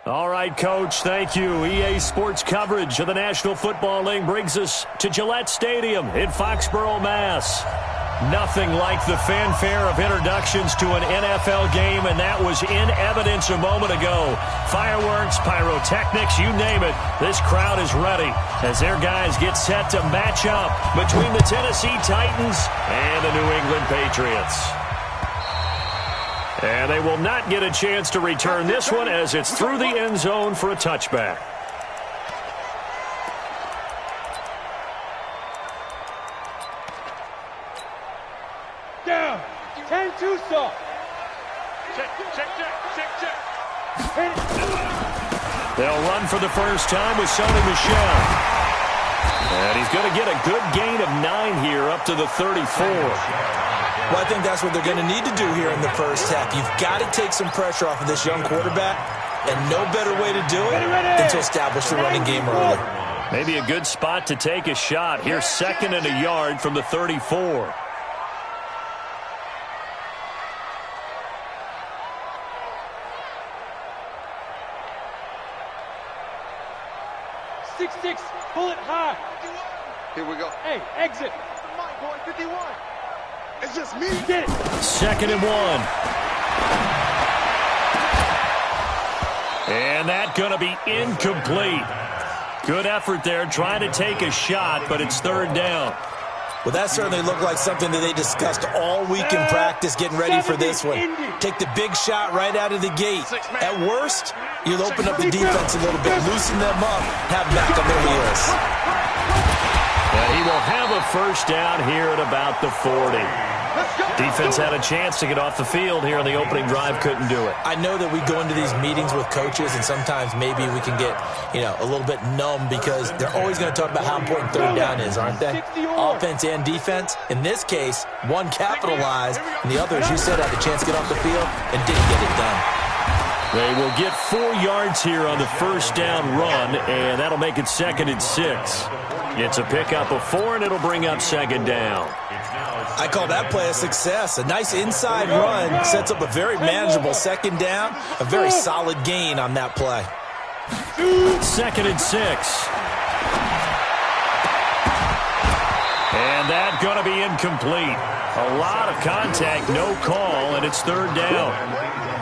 All right, Coach, thank you. EA Sports coverage of the National Football League brings us to Gillette Stadium in Foxborough, Mass. Nothing like the fanfare of introductions to an NFL game, and that was in evidence a moment ago. Fireworks, pyrotechnics, you name it. This crowd is ready as their guys get set to match up between the Tennessee Titans and the New England Patriots. And they will not get a chance to return this one as it's through the end zone for a touchback. Down. 10-2 soft. Check. They'll run for the first time with Sony Michel. And he's going to get a good gain of 9 here up to the 34. Well, I think that's what they're going to need to do here in the first half. You've got to take some pressure off of this young quarterback, and no better way to do it than to establish the running game early. Maybe a good spot to take a shot. Here's 2nd and a yard from the 34. Six, pull it high. Here we go. Hey, exit. My boy, 51. It's just me. Get it. 2nd and 1. And that's going to be incomplete. Good effort there trying to take a shot, but it's 3rd down. Well, that certainly looked like something that they discussed all week in practice getting ready for this one. Take the big shot right out of the gate. At worst, you'll open up the defense a little bit, loosen them up, have them back on their heels. And he will have a first down here at about the 40. Defense had a chance to get off the field here on the opening drive, couldn't do it. I know that we go into these meetings with coaches, and sometimes maybe we can get, a little bit numb because they're always going to talk about how important 3rd down is, aren't they? Offense and defense. In this case, one capitalized, and the other, as you said, had a chance to get off the field and didn't get it done. They will get 4 yards here on the first down run, and that'll make it 2nd and 6. It's a pickup of 4, and it'll bring up 2nd down. I call that play a success. A nice inside run sets up a very manageable 2nd down, a very solid gain on that play. 2nd and 6. And that's going to be incomplete. A lot of contact, no call, and it's 3rd down.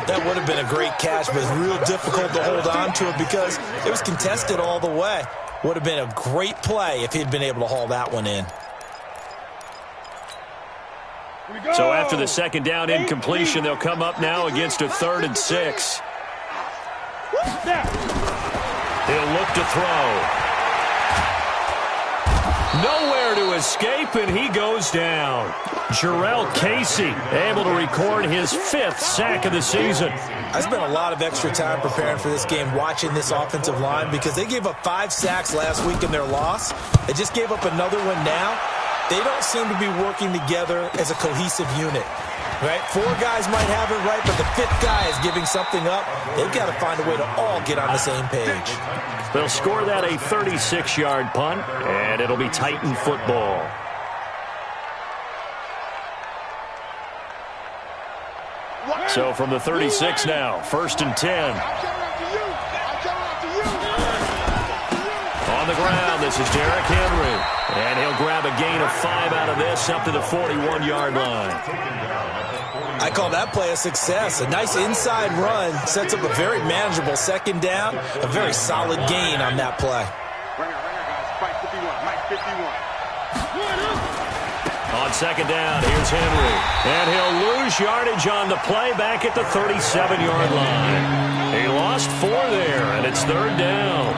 That would have been a great catch, but it's real difficult to hold on to it because it was contested all the way. Would have been a great play if he'd been able to haul that one in. So after the 2nd down incompletion, they'll come up now against a 3rd and 6. He'll look to throw. Nowhere to escape, and he goes down. Jarrell Casey able to record his 5th sack of the season. I spent a lot of extra time preparing for this game, watching this offensive line, because they gave up 5 sacks last week in their loss. They just gave up another one now. They don't seem to be working together as a cohesive unit. Right? 4 guys might have it right, but the 5th guy is giving something up. They've got to find a way to all get on the same page. They'll score that a 36-yard punt, and it'll be Titan football. So from the 36 now, 1st and 10. On the ground, this is Derrick Henry. And he'll grab a gain of 5 out of this up to the 41-yard line. I call that play a success. A nice inside run sets up a very manageable 2nd down, a very solid gain on that play. On 2nd down, here's Henry. And he'll lose yardage on the play back at the 37-yard line. He lost 4 there, and it's 3rd down.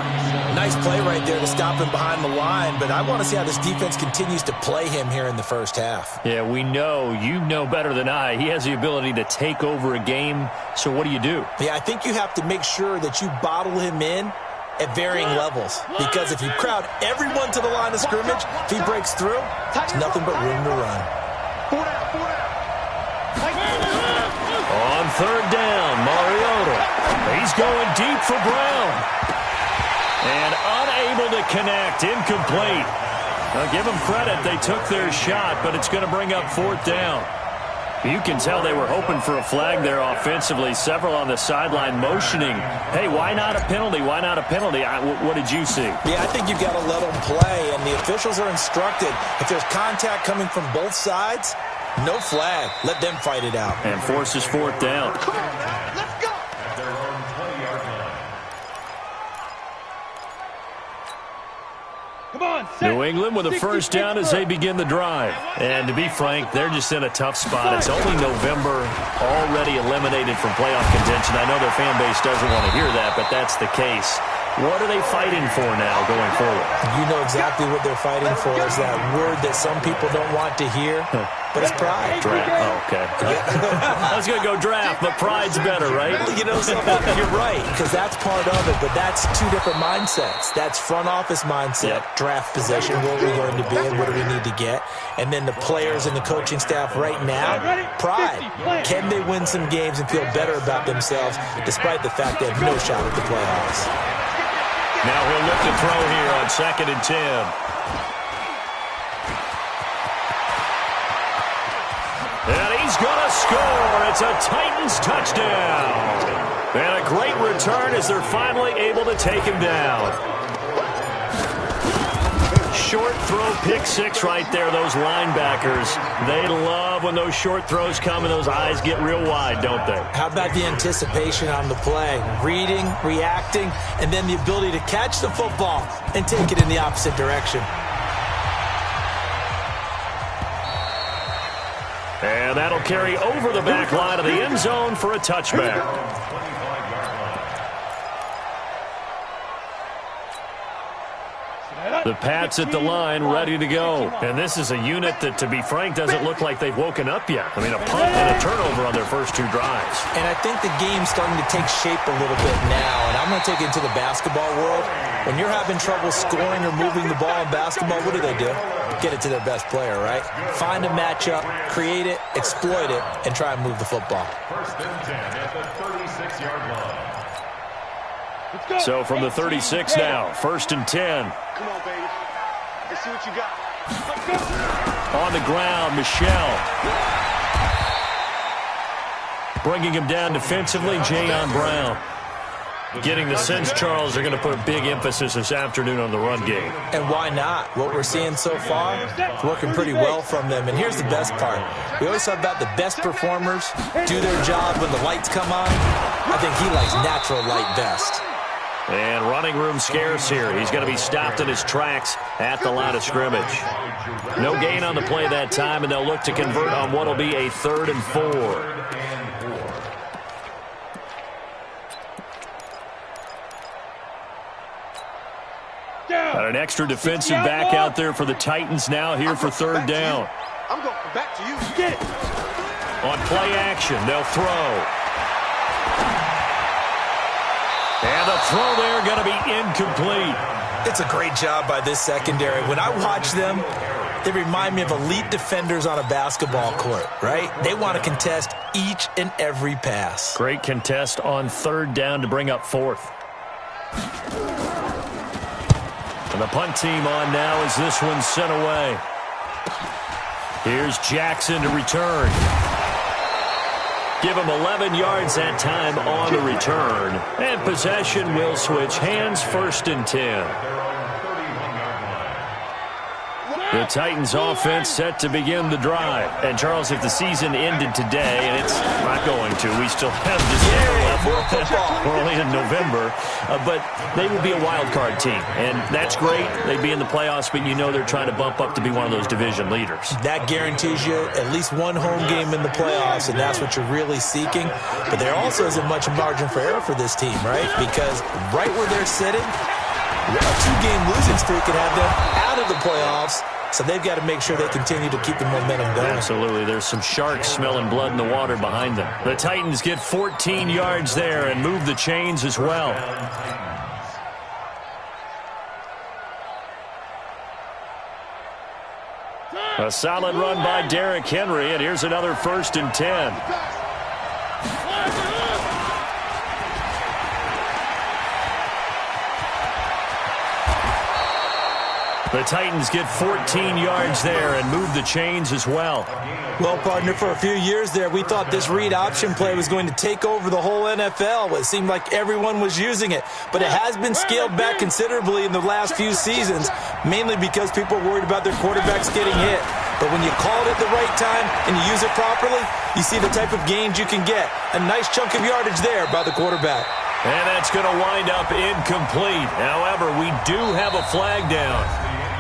Nice play right there to stop him behind the line, but I want to see how this defense continues to play him here in the first half. Yeah, we know. You know better than I. He has the ability to take over a game, so what do you do? Yeah, I think you have to make sure that you bottle him in at varying levels, because if you crowd everyone to the line of scrimmage, if he breaks through, there's nothing but room to run. On 3rd down, Mariota. He's going deep for Brown. And unable to connect, incomplete. Now give them credit, they took their shot, but it's going to bring up 4th down. You can tell they were hoping for a flag there offensively. Several on the sideline motioning, hey, why not a penalty? Why not a penalty? What did you see? Yeah, I think you've got to let them play, and the officials are instructed. If there's contact coming from both sides, no flag. Let them fight it out. And forces fourth down. Come on, man. Let's go. Come on, set. New England with a first down as they begin the drive. And to be frank, they're just in a tough spot. It's only November, already eliminated from playoff contention. I know their fan base doesn't want to hear that, but that's the case. What are they fighting for now going forward? You know exactly what they're fighting for is that word that some people don't want to hear, but it's pride. Draft. Oh, okay. I was going to go draft, but pride's better, right? You know something? You're right, because that's part of it, but that's two different mindsets. That's front office mindset, draft position, where we're going to be and what do we need to get. And then the players and the coaching staff right now, pride. Can they win some games and feel better about themselves despite the fact they have no shot at the playoffs? Now he'll look to throw here on 2nd and 10. And he's going to score. It's a Titans touchdown. And a great return as they're finally able to take him down. Short throw, pick six right there, those linebackers. They love when those short throws come and those eyes get real wide, don't they? How about the anticipation on the play? Reading, reacting, and then the ability to catch the football and take it in the opposite direction. And that'll carry over the back line of the end zone for a touchback. The Pats at the line, ready to go. And this is a unit that, to be frank, doesn't look like they've woken up yet. I mean, a punt and a turnover on their first two drives. And I think the game's starting to take shape a little bit now. And I'm going to take it into the basketball world. When you're having trouble scoring or moving the ball in basketball, what do? Get it to their best player, right? Find a matchup, create it, exploit it, and try and move the football. First and 10 at the 36-yard line. So from the 36 now, 1st and 10. Come on, baby. Let's see what you got. On the ground, Michelle. Bringing him down defensively, Jayon Brown. Getting the sense, Charles, they're going to put a big emphasis this afternoon on the run game. And why not? What we're seeing so far, it's working pretty well from them. And here's the best part. We always talk about the best performers do their job when the lights come on. I think he likes natural light best. And running room scarce here. He's going to be stopped in his tracks at the line of scrimmage. No gain on the play that time, and they'll look to convert on what will be a 3rd and 4. Got an extra defensive back out there for the Titans now here for 3rd down. I'm going back to you. Get it. On play action, they'll throw. And the throw there going to be incomplete. It's a great job by this secondary. When I watch them, they remind me of elite defenders on a basketball court, right? They want to contest each and every pass. Great contest on 3rd down to bring up 4th. And the punt team on now as this one's sent away. Here's Jackson to return. Give him 11 yards that time on the return. And possession will switch hands, 1st and 10. The Titans offense set to begin the drive. And, Charles, if the season ended today, and it's not going to, we still have December left. We're only in November. But they would be a wild card team. And that's great. They'd be in the playoffs, but you know they're trying to bump up to be one of those division leaders. That guarantees you at least one home game in the playoffs, and that's what you're really seeking. But there also isn't much margin for error for this team, right? Because right where they're sitting, a 2-game losing streak can have them out of the playoffs. So they've got to make sure they continue to keep the momentum going. Absolutely. There's some sharks smelling blood in the water behind them. The Titans get 14 yards there and move the chains as well. A solid run by Derrick Henry, and here's another 1st and 10. The Titans get 14 yards there and move the chains as well. Well, partner, for a few years there, we thought this read option play was going to take over the whole NFL. It seemed like everyone was using it. But it has been scaled back considerably in the last few seasons, mainly because people are worried about their quarterbacks getting hit. But when you call it at the right time and you use it properly, you see the type of gains you can get. A nice chunk of yardage there by the quarterback. And that's going to wind up incomplete. However, we do have a flag down.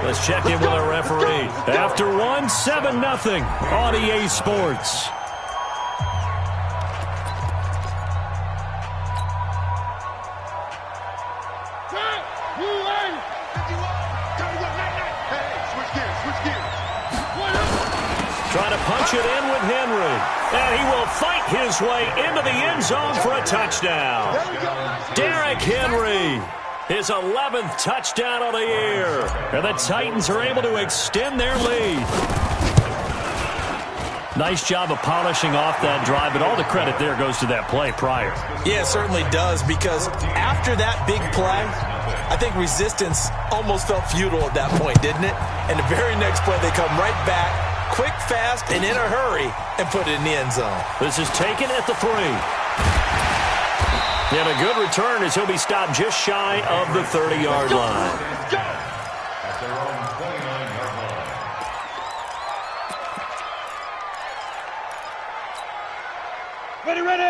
Let's check in with our referee. After 7-0 on EA Sports. Trying to punch it in with Henry. And he will fight his way into the end zone for a touchdown. Derrick Henry. His 11th touchdown of the year. And the Titans are able to extend their lead. Nice job of polishing off that drive, but all the credit there goes to that play prior. Yeah, it certainly does, because after that big play, I think resistance almost felt futile at that point, didn't it? And the very next play, they come right back, quick, fast, and in a hurry, and put it in the end zone. This is taken at the 3. And a good return as he'll be stopped just shy of the 30-yard line. At their own 29-yard line.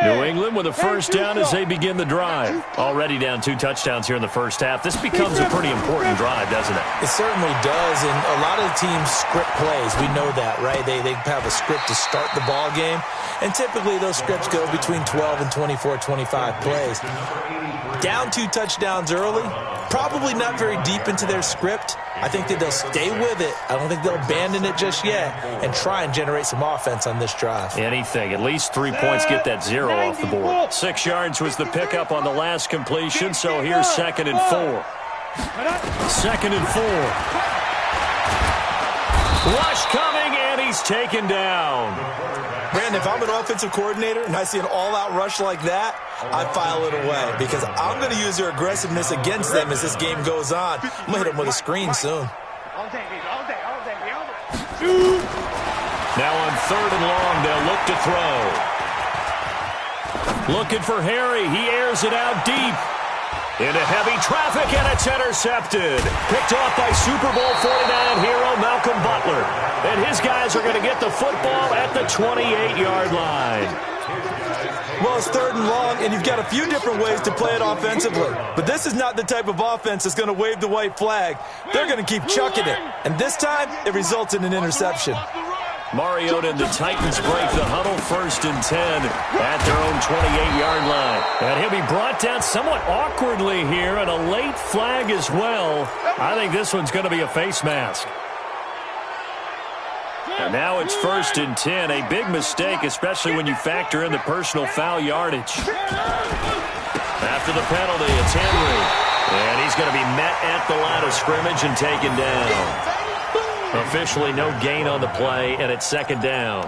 New England with a first down as they begin the drive. Already down 2 touchdowns here in the first half. This becomes a pretty important drive, doesn't it? It certainly does, and a lot of the teams script plays. We know that, right? They have a script to start the ball game, and typically those scripts go between 12 and 24, 25 plays. Down 2 touchdowns early, probably not very deep into their script. I think that they'll stay with it. I don't think they'll abandon it just yet and try and generate some offense on this drive. Anything. At least 3 points, get that 0 off the board. 6 yards was the pickup on the last completion, so here's 2nd and 4. 2nd and 4. Rush coming, and he's taken down. Brandon, if I'm an offensive coordinator and I see an all-out rush like that, I file it away because I'm going to use their aggressiveness against them as this game goes on. I'm going to hit them with a screen soon. Now on 3rd and long, they'll look to throw. Looking for Harry. He airs it out deep. Into heavy traffic, and it's intercepted. Picked off by Super Bowl 49 hero Malcolm Butler. And his guys are going to get the football at the 28-yard line. Well, it's 3rd and long, and you've got a few different ways to play it offensively. But this is not the type of offense that's going to wave the white flag. They're going to keep chucking it. And this time, it results in an interception. Mariota and the Titans break the huddle 1st and 10 at their own 28-yard line. And he'll be brought down somewhat awkwardly here, and a late flag as well. I think this one's going to be a face mask. And now it's 1st and 10. A big mistake, especially when you factor in the personal foul yardage. After the penalty, it's Henry. And he's going to be met at the line of scrimmage and taken down. Officially no gain on the play, and it's 2nd down.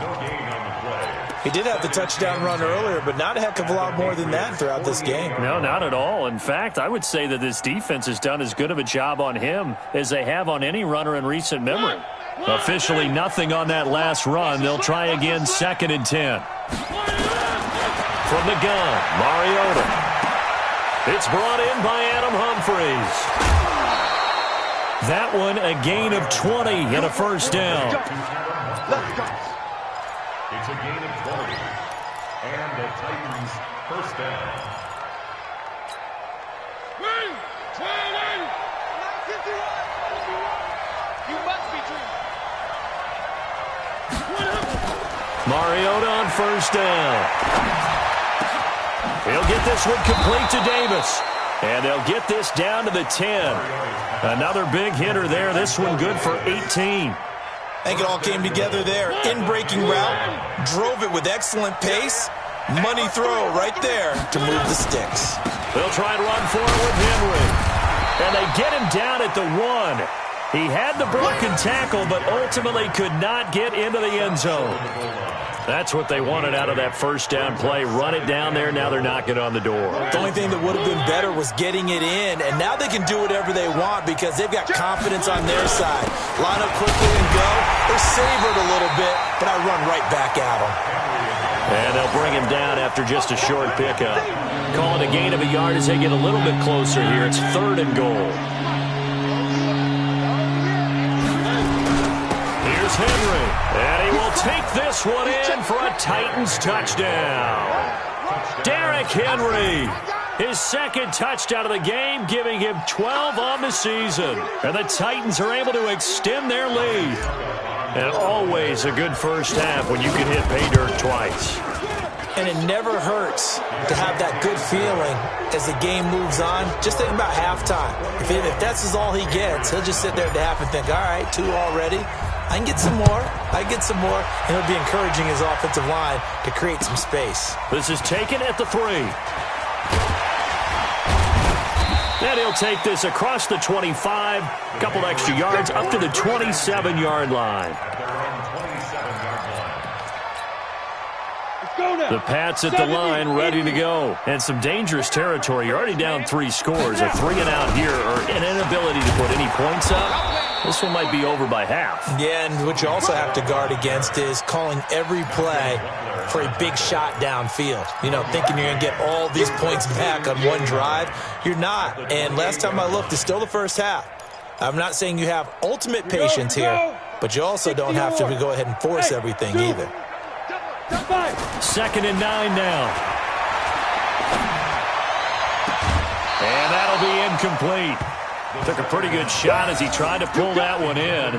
He did have the touchdown run earlier, but not a heck of a lot more than that throughout this game. No, not at all. In fact, I would say that this defense has done as good of a job on him as they have on any runner in recent memory. Officially nothing on that last run. They'll try again, 2nd and 10. From the gun, Mariota. It's brought in by Adam Humphries. That one a gain of 20 and a first down. It's a gain of 20. And the Titans first down. Mariota on first down. He'll get this one complete to Davis. And they'll get this down to the 10. Another big hitter there. This one good for 18. I think it all came together there. In-breaking route, drove it with excellent pace. Money throw right there to move the sticks. They'll try and run for it with Henry. And they get him down at the 1. He had the broken tackle, but ultimately could not get into the end zone. That's what they wanted out of that first down play. Run it down there. Now they're knocking on the door. The only thing that would have been better was getting it in, and now they can do whatever they want because they've got confidence on their side. Line up quickly and go. They're savored a little bit, but I run right back at them. And they'll bring him down after just a short pickup. Call it a gain of a yard as they get a little bit closer here. It's 3rd and goal. Here's Henry, and he will take this one in for a Titans touchdown. Derrick Henry, his 2nd touchdown of the game, giving him 12 on the season. And the Titans are able to extend their lead. And always a good first half when you can hit pay dirt twice. And it never hurts to have that good feeling as the game moves on. Just think about halftime. If that's all he gets, he'll just sit there at the half and think, all right, 2 already. I can get some more. And it'll be encouraging his offensive line to create some space. This is taken at the 3. And he'll take this across the 25, couple extra yards up to the 27-yard line. The Pats at the line, ready to go. And some dangerous territory. You're already down 3 scores. A 3-and-out here, or an inability to put any points up. This one might be over by half. Yeah, and what you also have to guard against is calling every play for a big shot downfield. You know, thinking you're going to get all these points back on one drive. You're not. And last time I looked, it's still the first half. I'm not saying you have ultimate patience here, but you also don't have to go ahead and force everything either. 2nd and 9 now. And that'll be incomplete. Took a pretty good shot as he tried to pull that one in.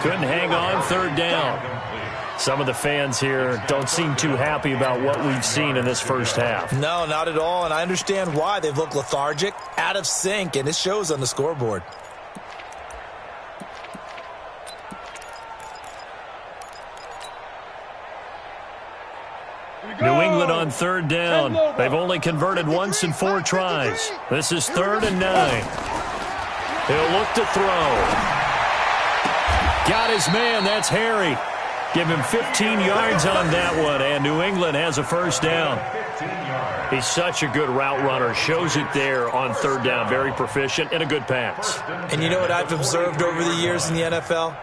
Couldn't hang on 3rd down. Some of the fans here don't seem too happy about what we've seen in this first half. No, not at all, and I understand why. They've looked lethargic, out of sync, and it shows on the scoreboard. New England on 3rd down. They've only converted once in 4 tries. This is 3rd and 9. He'll look to throw. Got his man. That's Harry. Give him 15 yards on that one, and New England has a first down. He's such a good route runner. Shows it there on 3rd down. Very proficient and a good pass. And you know what I've observed over the years in the NFL?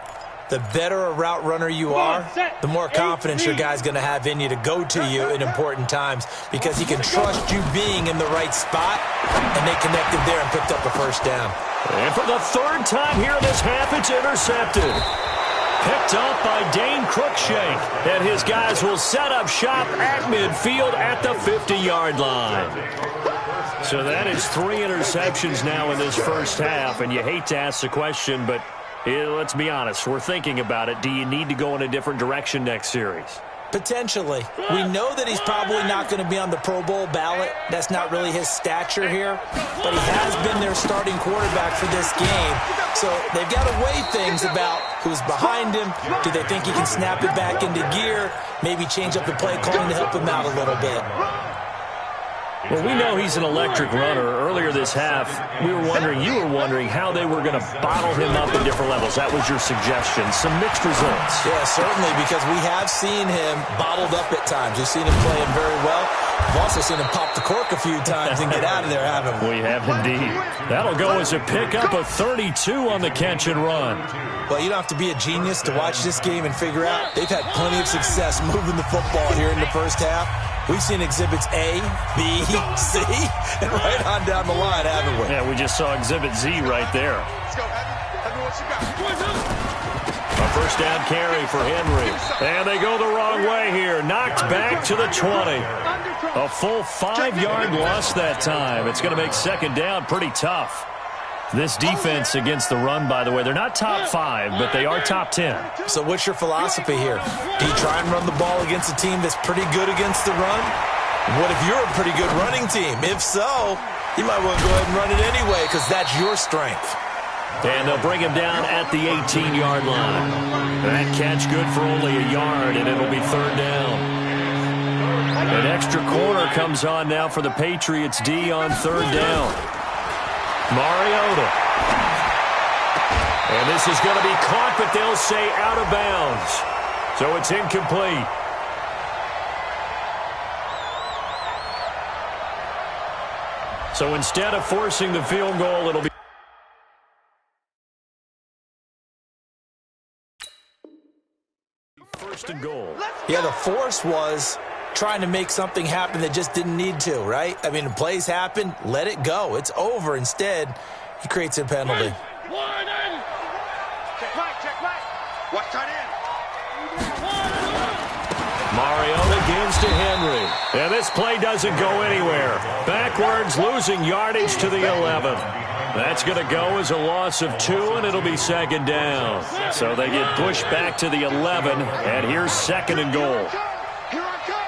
The better a route runner you are, the more confidence your guy's going to have in you to go to you in important times because he can trust you being in the right spot, and they connected there and picked up a first down. And for the 3rd time here in this half, it's intercepted. Picked up by Dane Cruikshank, and his guys will set up shop at midfield at the 50-yard line. So that is 3 interceptions now in this first half, and you hate to ask the question, but let's be honest, we're thinking about it. Do you need to go in a different direction next series? Potentially. We know that he's probably not going to be on the Pro Bowl ballot. That's not really his stature here. But he has been their starting quarterback for this game. So they've got to weigh things about who's behind him. Do they think he can snap it back into gear? Maybe change up the play calling to help him out a little bit. Well, we know he's an electric runner. Earlier this half, you were wondering how they were going to bottle him up at different levels. That was your suggestion. Some mixed results. Yeah, certainly, because we have seen him bottled up at times. We've seen him playing very well. We've also seen him pop the cork a few times and get out of there, haven't we? We have indeed. That'll go as a pickup of 32 on the catch and run. Well, you don't have to be a genius to watch this game and figure out they've had plenty of success moving the football here in the first half. We've seen exhibits A, B, C, and right on down the line, haven't we? Yeah, we just saw exhibit Z right there. Let's go, Heavy. What you got? A first down carry for Henry. And they go the wrong way here. Knocked back to the 20. A full 5-yard loss that time. It's going to make 2nd down pretty tough. This defense against the run, by the way, they're not top 5, but they are top 10. So what's your philosophy here? Do you try and run the ball against a team that's pretty good against the run? What if you're a pretty good running team? If so, you might want to go ahead and run it anyway because that's your strength. And they'll bring him down at the 18-yard line. That catch good for only a yard, and it'll be 3rd down. An extra corner comes on now for the Patriots D on 3rd down. Mariota. And this is going to be caught, but they'll say out of bounds. So it's incomplete. So instead of forcing the field goal, it'll be first and goal. Yeah, the force was trying to make something happen that just didn't need to, right? I mean, the plays happen, let it go. It's over. Instead, he creates a penalty. Check back. Watch tight end. Mariota gives to Henry. And this play doesn't go anywhere. Backwards, losing yardage to the 11. That's going to go as a loss of 2, and it'll be second down. So they get pushed back to the 11, and here's second and goal. Here I come.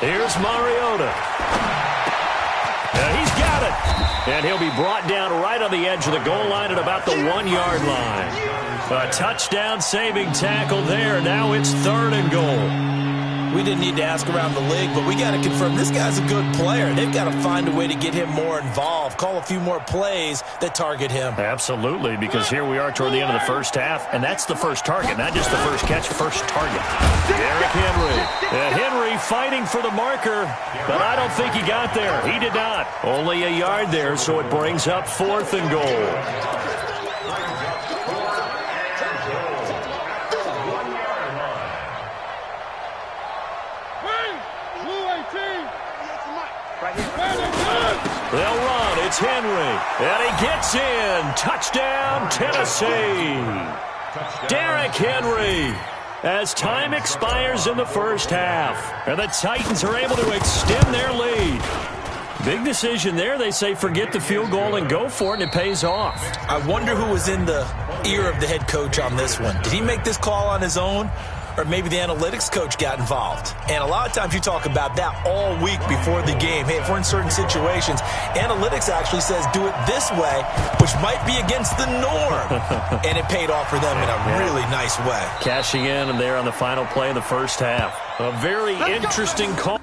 Here's Mariota. He's got it. And he'll be brought down right on the edge of the goal line at about the 1-yard line. A touchdown-saving tackle there. Now it's third and goal. We didn't need to ask around the league, but we got to confirm this guy's a good player. They've got to find a way to get him more involved, call a few more plays that target him. Absolutely, because here we are toward the end of the first half, and that's the first target, not just the first catch, first target. Derrick Henry. And Henry fighting for the marker, but I don't think he got there. He did not. Only a yard there, so it brings up fourth and goal. They'll run. It's Henry. And he gets in. Touchdown, Tennessee. Derrick Henry. As time expires in the first half. And the Titans are able to extend their lead. Big decision there. They say forget the field goal and go for it, and it pays off. I wonder who was in the ear of the head coach on this one. Did he make this call on his own? Or maybe the analytics coach got involved. And a lot of times you talk about that all week before the game. Hey, if we're in certain situations, analytics actually says do it this way, which might be against the norm. And it paid off for them in a really nice way. Cashing in and there on the final play of the first half. A very interesting call.